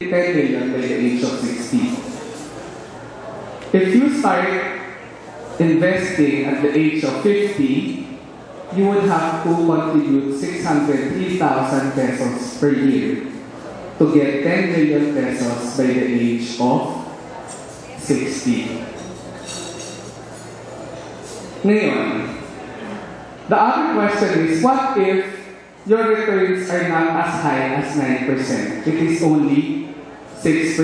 10 million by the age of 60. If you start investing at the age of 50, you would have to contribute 603,000 pesos per year to get 10 million pesos by the age of 60. Ngayon, the other question is, what if your returns are not as high as 9%? It is only 6%.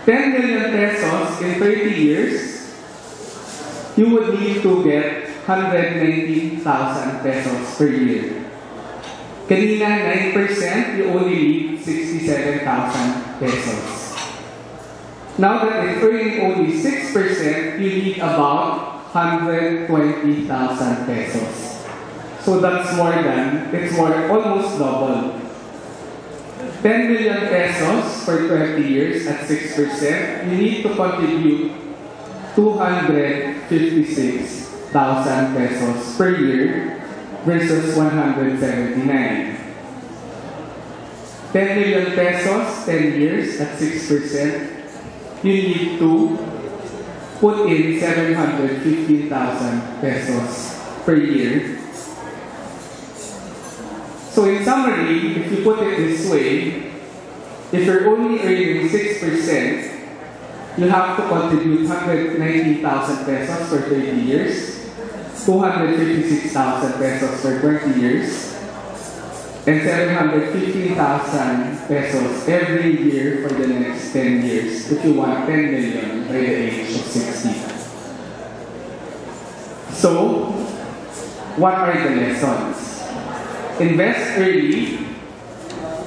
10 million pesos in 30 years, you would need to get 190,000 pesos per year. Kanina, 9%, you only need 67,000 pesos. Now that it's earning only 6%, you need about 120,000 pesos. So that's almost double. 10 million pesos for 20 years at 6%, you need to contribute 256,000 pesos per year versus 179. 10 million pesos, 10 years at 6%, you need to put in 715,000 pesos per year. So in summary, if you put it this way, if you're only earning 6%, you have to contribute 190,000 pesos for 30 years, 256,000 pesos for 20 years, and 715,000 pesos every year for the next 10 years if you want 10 million by the age of 60. So, what are the lessons? Invest early,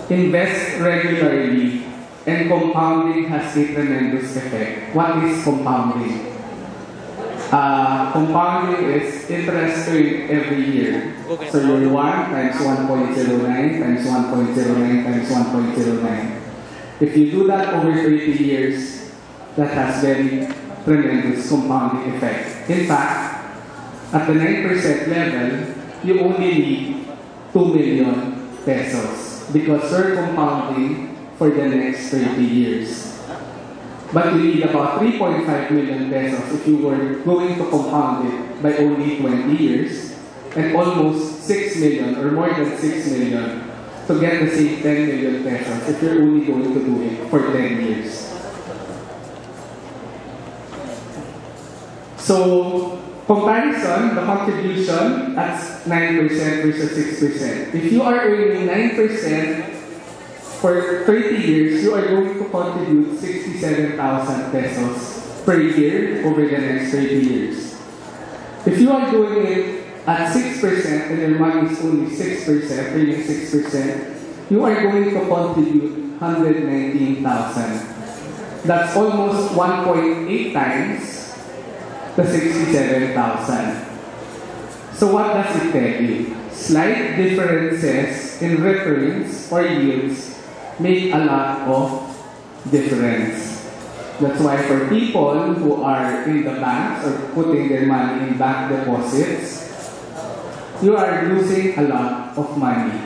invest regularly, and compounding has a tremendous effect. What is compounding? Compounding is interest rate every year. So your 1 times 1.09 times 1.09 times 1.09. If you do that over 30 years, that has very tremendous compounding effect. In fact, at the 9% level, you only need 2 million pesos because you're compounding for the next 30 years. But you need about 3.5 million pesos if you were going to compound it by only 20 years, and almost 6 million or more than 6 million to get the same 10 million pesos if you're only going to do it for 10 years. So, comparison, the contribution, that's 9% versus 6%. If you are earning 9% for 30 years, you are going to contribute 67,000 pesos per year over the next 30 years. If you are doing it at 6% and your money is only 6%, earning 6%, you are going to contribute 119,000. That's almost 1.8 times the 67,000. So what does it tell you? Slight differences in returns or yields make a lot of difference. That's why for people who are in the banks or putting their money in bank deposits, you are losing a lot of money.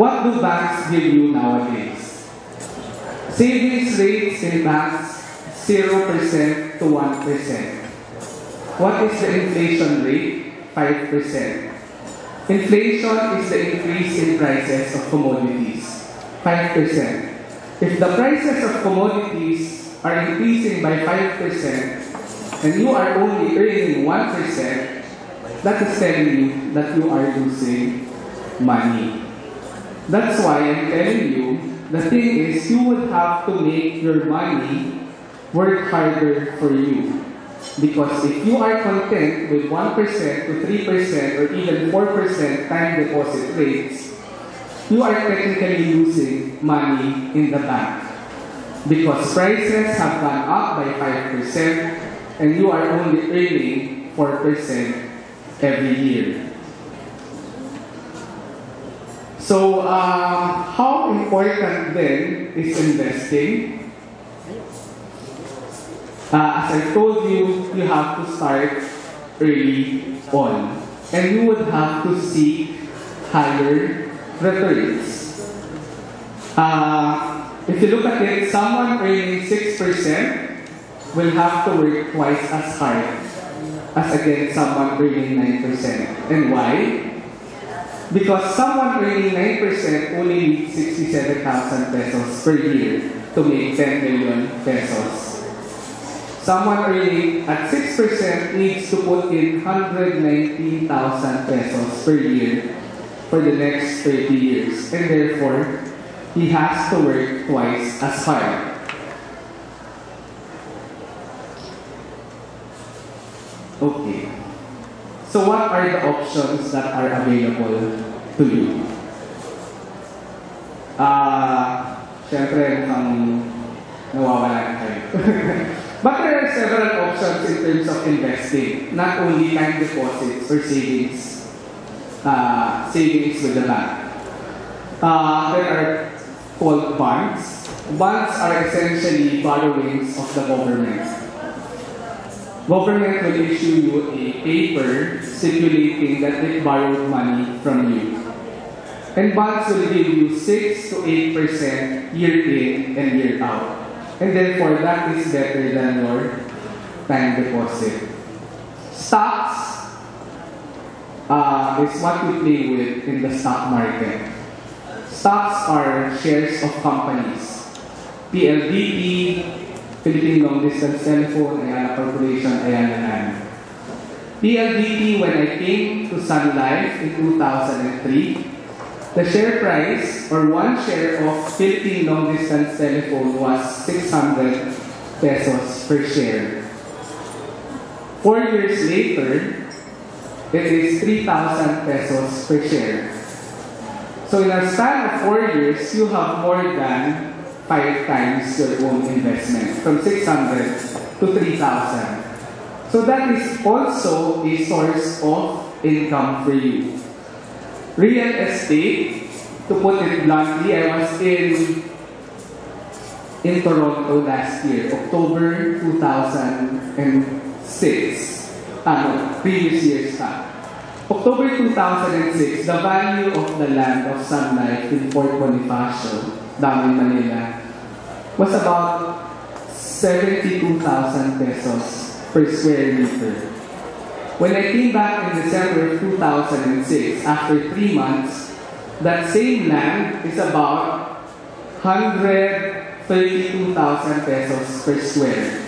What do banks give you nowadays? Savings rates in banks, 0% to 1%. What is the inflation rate? 5%. Inflation is the increase in prices of commodities. 5%. If the prices of commodities are increasing by 5% and you are only earning 1%, that is telling you that you are losing money. That's why I'm telling you, the thing is you would have to make your money work harder for you. Because if you are content with 1% to 3% or even 4% time deposit rates, you are technically losing money in the bank. Because prices have gone up by 5% and you are only earning 4% every year. So, how important then is investing? As I told you, you have to start early on. And you would have to seek higher returns. If you look at it, someone earning 6% will have to work twice as hard as again someone earning 9%. And why? Because someone earning 9% only needs 67,000 pesos per year to make 10 million pesos. Someone earning at 6% needs to put in 119,000 pesos per year for the next 30 years. And therefore, he has to work twice as hard. Okay. So what are the options that are available to you? Siyempre, mukhang nawawala na kayo. But there are several options in terms of investing, not only time deposits or savings with the bank. There are called bonds. Bonds are essentially borrowings of the government. Government will issue you a paper stipulating that it borrowed money from you. And bonds will give you 6 to 8% year in and year out. And therefore, that is better than your time deposit. Stocks is what we play with in the stock market. Stocks are shares of companies. PLDT, Philippine Long Distance Telephone, Ayala Corporation, Ayala Land. PLDT, when I came to Sun Life in 2003, the share price or one share of Philippine Long Distance Telephone was 600 pesos per share. 4 years later, it is 3,000 pesos per share. So in a span of 4 years, you have more than 5 times your own investment, from 600 to 3,000. So that is also a source of income for you. Real estate, to put it bluntly, I was in Toronto last year, October 2006. Previous year's time. October 2006, the value of the land of Sun Life in Fort Bonifacio, Daman, Manila, was about 72,000 pesos per square meter. When I came back in December of 2006, after 3 months, that same land is about 132,000 pesos per square.